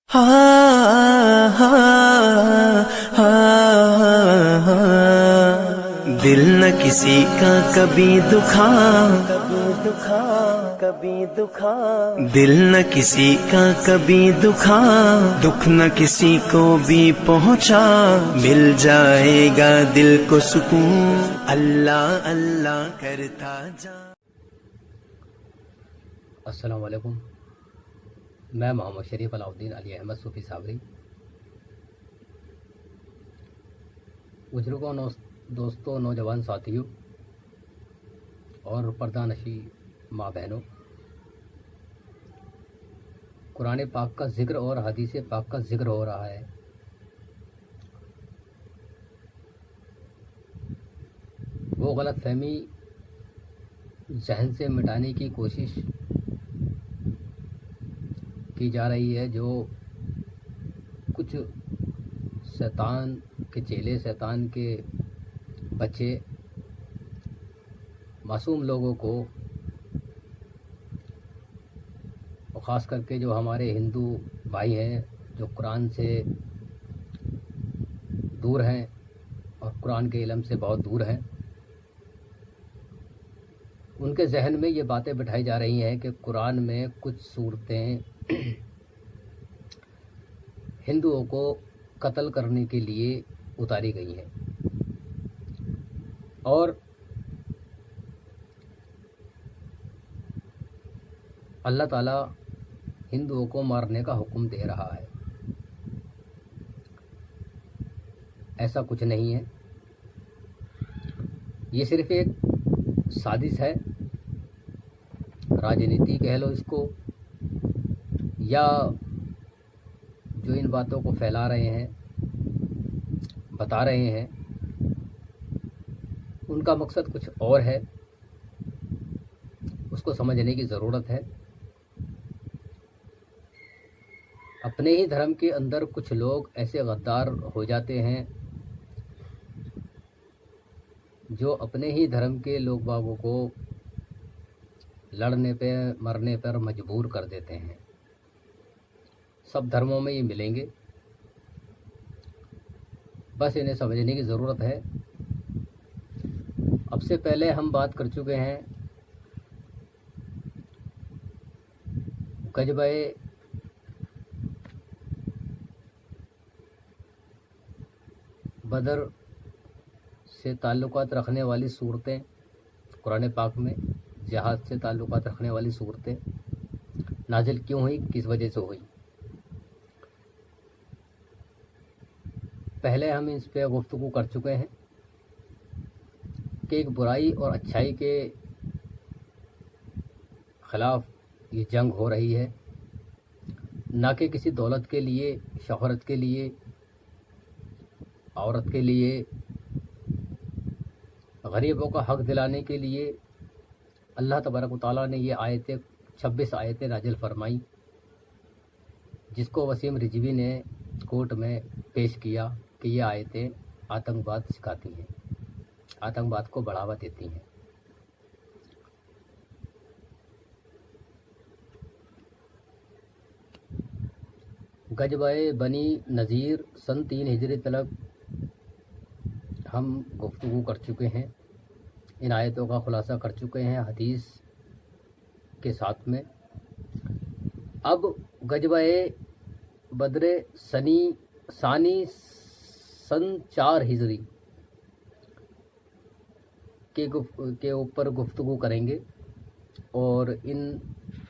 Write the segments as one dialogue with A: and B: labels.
A: دل نہ کسی کا کبھی دکھا، دل نہ کسی کا کبھی دکھا، دکھ نہ کسی کو بھی پہنچا، مل جائے گا دل کو سکون، اللہ اللہ کرتا جا۔
B: السلام علیکم، میں محمد شریف علاؤدین علی احمد صوفی صابری۔ بزرگوں، دوستوں، نوجوان ساتھیوں اور پردہ نشی ماں بہنوں، قرآن پاک کا ذکر اور حدیث پاک کا ذکر ہو رہا ہے۔ وہ غلط فہمی ذہن سے مٹانے کی کوشش کی جا رہی ہے جو کچھ شیطان کے چیلے، شیطان کے بچے معصوم لوگوں کو، خاص کر کے جو ہمارے ہندو بھائی ہیں جو قرآن سے دور ہیں اور قرآن کے علم سے بہت دور ہیں، ان کے ذہن میں یہ باتیں بٹھائی جا رہی ہیں کہ قرآن میں کچھ صورتیں ہندوؤں کو قتل کرنے کے لیے اتاری گئی ہیں، اور اللہ تعالیٰ ہندوؤں کو مارنے کا حکم دے رہا ہے۔ ایسا کچھ نہیں ہے، یہ صرف ایک سازش ہے، راجنیتی کہہ لو اس کو، یا جو ان باتوں کو پھیلا رہے ہیں، بتا رہے ہیں، ان کا مقصد کچھ اور ہے، اس کو سمجھنے کی ضرورت ہے۔ اپنے ہی دھرم کے اندر کچھ لوگ ایسے غدار ہو جاتے ہیں جو اپنے ہی دھرم کے لوگ باغوں کو لڑنے پہ، مرنے پر مجبور کر دیتے ہیں۔ سب دھرموں میں یہ ملیں گے، بس انہیں سمجھنے کی ضرورت ہے۔ اب سے پہلے ہم بات کر چکے ہیں غزوہ بدر سے تعلقات رکھنے والی صورتیں، قرآن پاک میں جہاد سے تعلقات رکھنے والی صورتیں نازل کیوں ہوئی، کس وجہ سے ہوئی۔ پہلے ہم اس پہ گفتگو کر چکے ہیں کہ ایک برائی اور اچھائی کے خلاف یہ جنگ ہو رہی ہے، نہ کہ کسی دولت کے لیے، شہرت کے لیے، عورت کے لیے، غریبوں کا حق دلانے کے لیے۔ اللہ تبارک و تعالیٰ نے یہ 26 آیتیں نازل فرمائی، جس کو وسیم رضوی نے کورٹ میں پیش کیا کہ یہ آیتیں آتنکواد سکھاتی ہیں، آتنکواد کو بڑھاوا دیتی ہیں۔ غزوہ بنی نذیر سن 3 ہجری تلک ہم گفتگو کر چکے ہیں، ان آیتوں کا خلاصہ کر چکے ہیں حدیث کے ساتھ میں۔ اب غزوہ بدر ثانی سن 4 ہجری کے اوپر گفتگو کریں گے، اور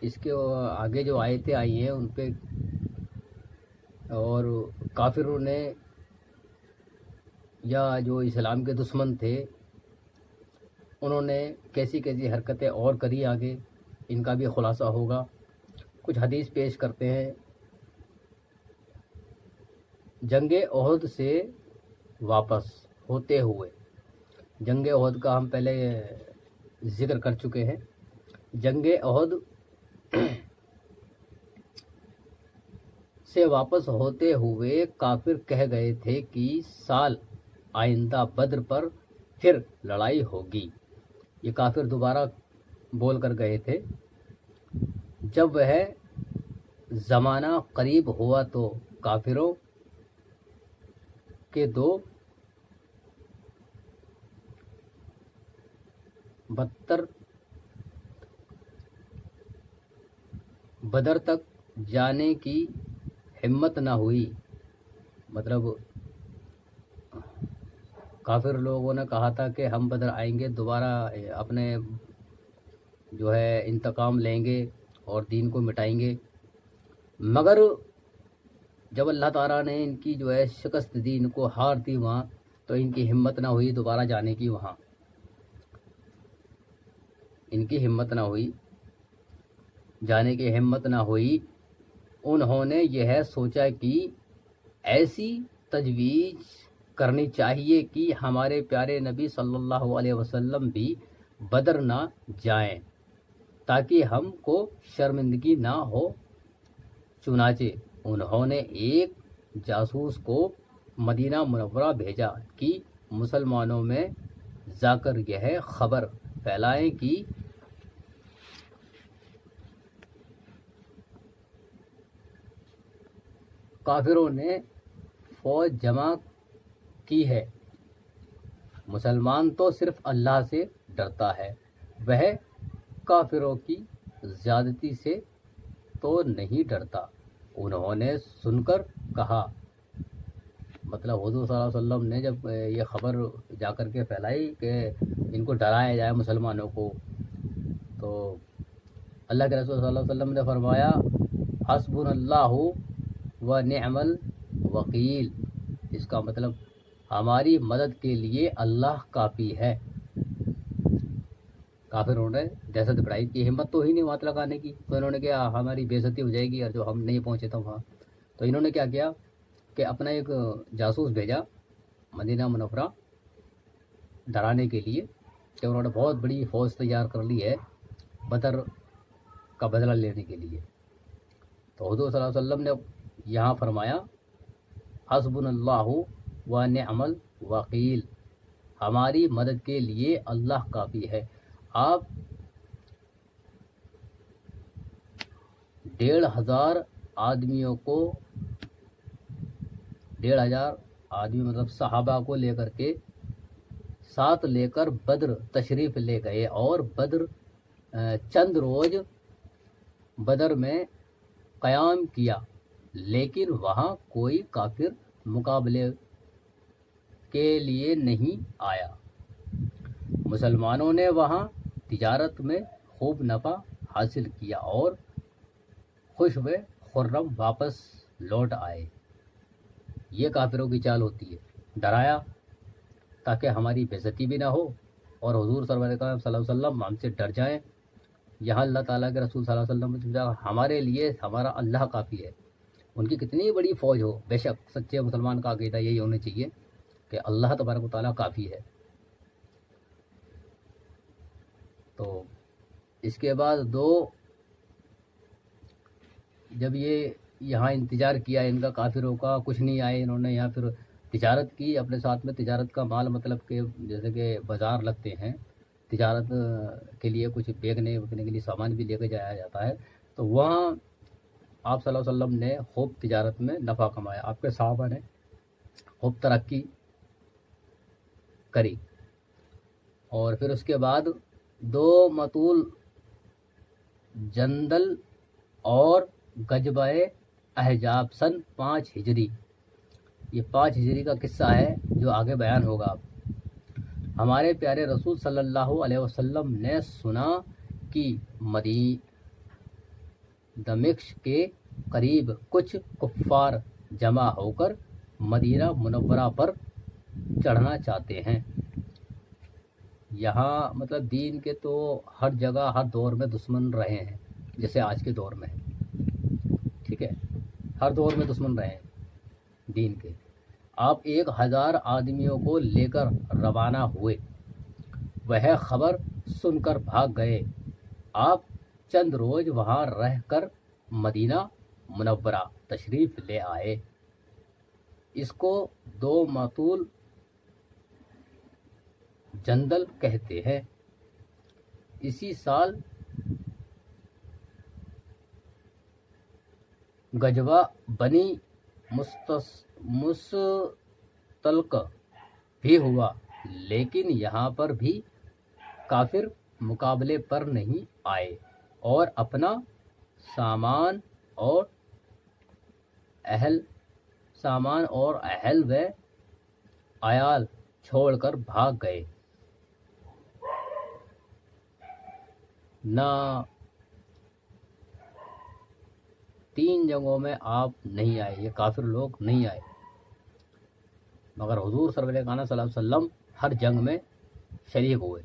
B: اس کے آگے جو آیتیں آئی ہیں ان پہ، اور کافروں نے یا جو اسلام کے دشمن تھے انہوں نے کیسی کیسی حرکتیں اور کری آگے، ان کا بھی خلاصہ ہوگا۔ کچھ حدیث پیش کرتے ہیں۔ جنگ احد سے واپس ہوتے ہوئے، جنگ احد کا ہم پہلے ذکر کر چکے ہیں۔ جنگ احد سے واپس ہوتے ہوئے کافر کہہ گئے تھے کہ سال آئندہ بدر پر پھر لڑائی ہوگی۔ یہ کافر دوبارہ بول کر گئے تھے جب وہ زمانہ قریب ہوا تو کافروں کے دو بدر تک جانے کی ہمت نہ ہوئی. مطلب کافر لوگوں نے کہا تھا کہ ہم بدر آئیں گے، دوبارہ اپنے جو ہے انتقام لیں گے اور دین کو مٹائیں گے، مگر جب اللہ تعالیٰ نے ان کی جو ہے شکست دی، ان کو ہار دی وہاں، تو ان کی ہمت نہ ہوئی دوبارہ جانے کی. وہاں ان کی ہمت نہ ہوئی، جانے کی ہمت نہ ہوئی. انہوں نے یہ سوچا کہ ایسی تجویز کرنی چاہیے کہ ہمارے پیارے نبی صلی اللہ علیہ وسلم بھی بدر نہ جائیں تاکہ ہم کو شرمندگی نہ ہو. چنانچہ انہوں نے ایک جاسوس کو مدینہ منورہ بھیجا کہ مسلمانوں میں جا کر یہ خبر پھیلائیں کہ کافروں نے فوج جمع کی ہے. مسلمان تو صرف اللہ سے ڈرتا ہے، وہ کافروں کی زیادتی سے تو نہیں ڈرتا. انہوں نے سن کر کہا، مطلب حضور صلی اللہ علیہ وسلم نے جب یہ خبر جا کر کے پھیلائی کہ ان کو ڈرایا جائے مسلمانوں کو، تو اللہ کے رسول صلی اللہ علیہ وسلم نے فرمایا حسبنا اللہ و نعم الوکیل. اس کا مطلب ہماری مدد کے لیے اللہ کافی ہے. کافروں نے دہشت بڑھائی کی، ہمت تو ہی نہیں وہاں لگانے کی، تو انہوں نے کیا ہماری بے عزتی ہو جائے گی اور جو ہم نہیں پہنچے تھے وہاں. تو انہوں نے کیا کیا کہ اپنا ایک جاسوس بھیجا مدینہ منورہ ڈرانے کے لیے کہ انہوں نے بہت بڑی فوج تیار کر لی ہے بدر کا بدلہ لینے کے لیے. تو حضور صلی اللہ علیہ وسلم نے یہاں فرمایا حسبنا اللہ و نعم الوکیل، ہماری مدد کے لیے اللہ کافی ہے. آپ 1,500 آدمیوں کو 1,500 آدمی مطلب صحابہ کو لے کر کے ساتھ لے کر بدر تشریف لے گئے، اور بدر چند روز بدر میں قیام کیا، لیکن وہاں کوئی کافر مقابلے کے لیے نہیں آیا. مسلمانوں نے وہاں تجارت میں خوب نفع حاصل کیا اور خوش و خرم واپس لوٹ آئے. یہ کافروں کی چال ہوتی ہے، ڈرایا تاکہ ہماری بے عزتی بھی نہ ہو اور حضور صلی اللہ علیہ وسلم ہم سے ڈر جائیں. یہاں اللہ تعالیٰ کے رسول صلی اللہ علیہ وسلم نے سمجھا ہمارے لیے ہمارا اللہ کافی ہے. ان کی کتنی بڑی فوج ہو، بے شک سچے مسلمان کا عقیدہ یہی ہونا چاہیے کہ اللہ تبارک و تعالیٰ کافی ہے. تو اس کے بعد جب یہ یہاں انتظار کیا ان کا کافروں کا، کچھ نہیں آئے، انہوں نے یہاں پھر تجارت کی اپنے ساتھ میں، تجارت کا مال مطلب کہ جیسے کہ بازار لگتے ہیں تجارت کے لیے، کچھ بیچنے وکنے کے لیے سامان بھی لے کے جایا جاتا ہے. تو وہاں آپ صلی اللہ علیہ وسلم نے خوب تجارت میں نفع کمایا، آپ کے صحابہ نے خوب ترقی کری. اور پھر اس کے بعد 2 مطول جندل اور غزوہ احزاب سن 5 ہجری، یہ 5 ہجری کا قصہ ہے جو آگے بیان ہوگا. ہمارے پیارے رسول صلی اللہ علیہ وسلم نے سنا کہ دمشق کے قریب کچھ کفار جمع ہو کر مدینہ منورہ پر چڑھنا چاہتے ہیں. یہاں مطلب دین کے تو ہر جگہ ہر دور میں دشمن رہے ہیں، جیسے آج کے دور میں، ٹھیک ہے، ہر دور میں دشمن رہے ہیں دین کے. آپ 1,000 آدمیوں کو لے کر روانہ ہوئے، وہ خبر سن کر بھاگ گئے. آپ چند روز وہاں رہ کر مدینہ منورہ تشریف لے آئے. اس کو 2 مطول جندل کہتے ہیں. اسی سال غزوہ بنی مستلق بھی ہوا، لیکن یہاں پر بھی کافر مقابلے پر نہیں آئے اور اپنا سامان اور اہل و عیال چھوڑ کر بھاگ گئے۔ نہ 3 جنگوں میں آپ نہیں آئے، یہ کافر لوگ نہیں آئے، مگر حضور سرور کائنات صلی اللہ علیہ وسلم ہر جنگ میں شریک ہوئے،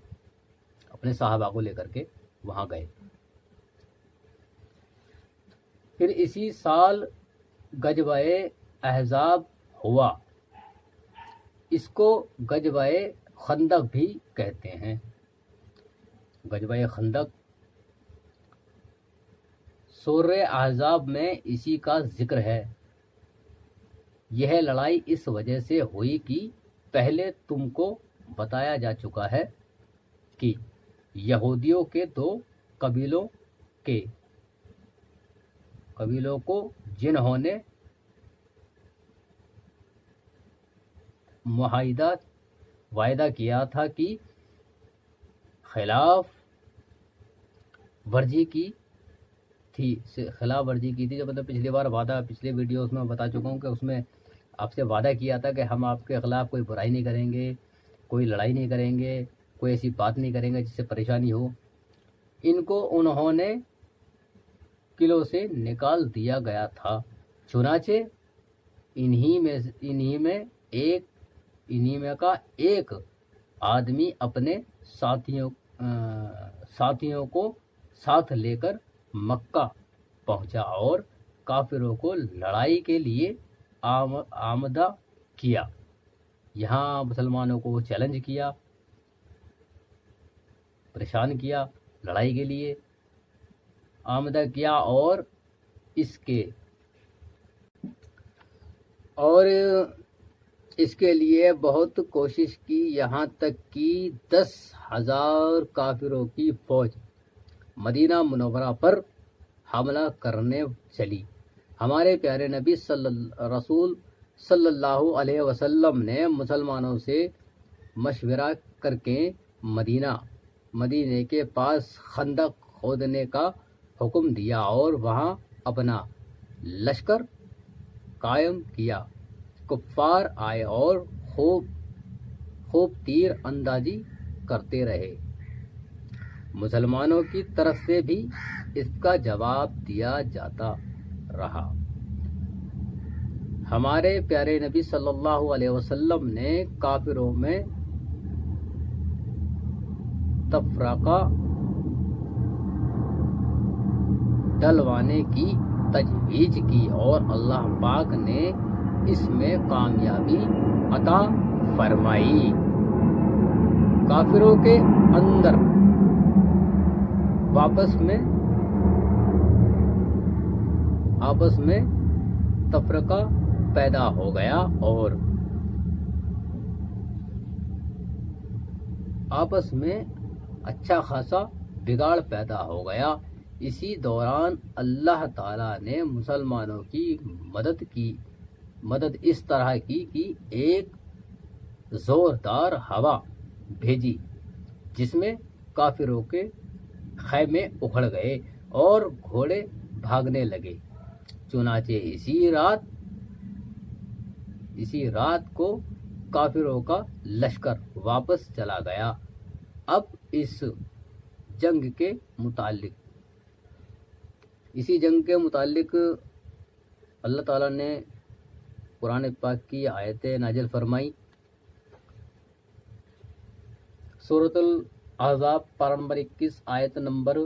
B: اپنے صحابہ کو لے کر کے وہاں گئے۔ پھر اسی سال غزوہ احزاب ہوا، اس کو غزوہ خندق بھی کہتے ہیں۔ غزوہ خندق سورہ احزاب میں اسی کا ذکر ہے۔ یہ لڑائی اس وجہ سے ہوئی کہ پہلے تم کو بتایا جا چکا ہے کہ یہودیوں کے 2 قبیلوں کو جنہوں نے وعدہ کیا تھا کہ خلاف ورزی کی تھی، جو مطلب پچھلی بار پچھلے ویڈیوز میں بتا چکا ہوں کہ اس میں آپ سے وعدہ کیا تھا کہ ہم آپ کے خلاف کوئی برائی نہیں کریں گے، کوئی لڑائی نہیں کریں گے، کوئی ایسی بات نہیں کریں گے جس سے پریشانی ہو۔ ان کو انہوں نے قلعوں سے نکال دیا گیا تھا، چنانچہ انہی میں کا ایک آدمی اپنے ساتھیوں کو ساتھ لے کر مکہ پہنچا اور کافروں کو لڑائی کے لیے آمادہ کیا۔ یہاں مسلمانوں کو چیلنج کیا، پریشان کیا، لڑائی کے لیے آمادہ کیا، اور اس کے لیے بہت کوشش کی، یہاں تک کہ 10,000 کافروں کی فوج مدینہ منورہ پر حملہ کرنے چلی۔ ہمارے پیارے نبی رسول صلی اللہ علیہ وسلم نے مسلمانوں سے مشورہ کر کے مدینے کے پاس خندق کھودنے کا حکم دیا اور وہاں اپنا لشکر قائم کیا۔ کفار آئے اور خوب تیر اندازی کرتے رہے۔ مسلمانوں کی طرف سے بھی اس کا جواب دیا جاتا رہا۔ ہمارے پیارے نبی صلی اللہ علیہ وسلم نے کافروں میں تفرقہ ڈلوانے کی تجویز کی اور اللہ پاک نے اس میں کامیابی عطا فرمائی۔ کافروں کے اندر آپس میں تفرقہ پیدا ہو گیا اور آپس میں اچھا خاصا بگاڑ پیدا ہو گیا۔ اسی دوران اللہ تعالیٰ نے مسلمانوں کی مدد اس طرح کی کہ ایک زوردار ہوا بھیجی جس میں کافروں کے خیمے اکھڑ گئے اور گھوڑے بھاگنے لگے۔ چنانچہ اسی رات کو کافروں کا لشکر واپس چلا گیا۔ اب اسی جنگ کے متعلق اللہ تعالیٰ نے قرآن پاک کی آیتیں نازل فرمائی۔ سورۃ الاحزاب پارہ نمبر 21 آیت نمبر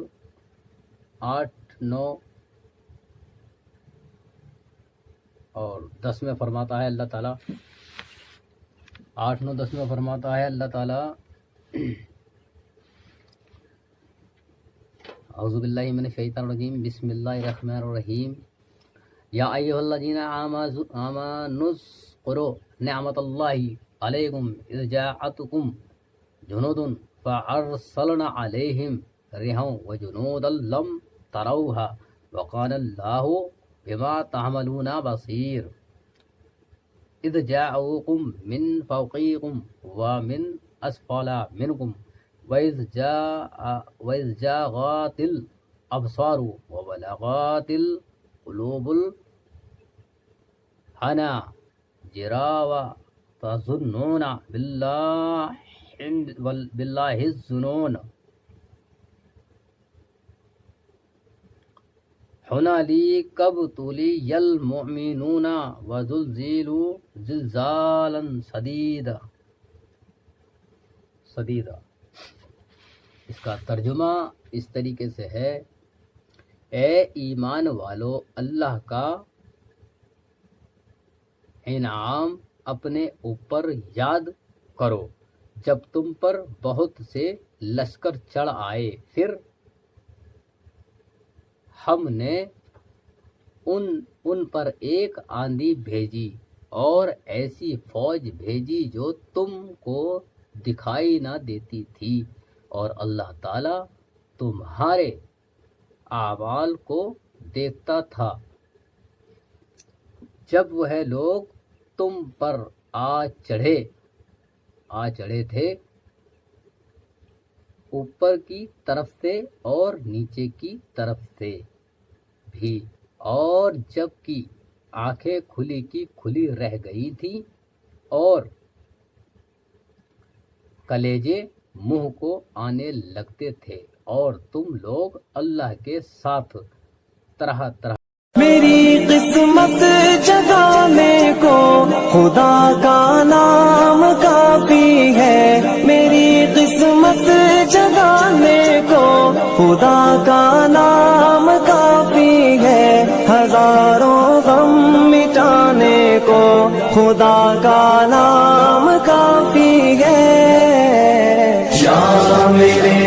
B: 8، 9 اور 10 میں فرماتا ہے اللہ تعالیٰ، 8، 9، 10 میں فرماتا ہے اللہ تعالیٰ، اعوذ باللہ من الشیطان الرجیم، بسم اللہ الرحمن الرحیم، یا ایھا الذین آمنوا اذکروا نعمت اللہ علیکم اذ جاءتکم جنود فارسلنا علیہم ريحا وجنودا لم تروها وكان الله بما تعملون بصیر اذ جاءوکم من فوقکم ومن اسفل منکم وَإِذْ جَاغَتِ الْأَبْصَارُ وَبَلَغَتِ الْقُلُوبُ الْحَنَاجِرَ وَتَظُنُّونَ بِاللَّهِ الظُّنُونَ هُنَالِكَ ابْتُلِيَ الْمُؤْمِنُونَ وَزُلْزِلُوا زِلْزَالًا شَدِيدًا۔ اس کا ترجمہ اس طریقے سے ہے، اے ایمان والو، اللہ کا انعام اپنے اوپر یاد کرو جب تم پر بہت سے لشکر چڑھ آئے، پھر ہم نے ان پر ایک آندھی بھیجی اور ایسی فوج بھیجی جو تم کو دکھائی نہ دیتی تھی، اور اللہ تعالیٰ تمہارے اعمال کو دیکھتا تھا۔ جب وہ لوگ تم پر آ چڑھے تھے، اوپر کی طرف سے اور نیچے کی طرف سے بھی، اور جب کی آنکھیں کھلی کی کھلی رہ گئی تھی اور کلیجے منہ کو آنے لگتے تھے، اور تم لوگ اللہ کے ساتھ طرح طرح
A: میری قسمت جگانے کو خدا کا نام کافی ہے، میری قسمت جگانے کو خدا کا نام کافی ہے، ہزاروں غم مٹانے کو خدا کا نام کافی ہے۔ یا میرے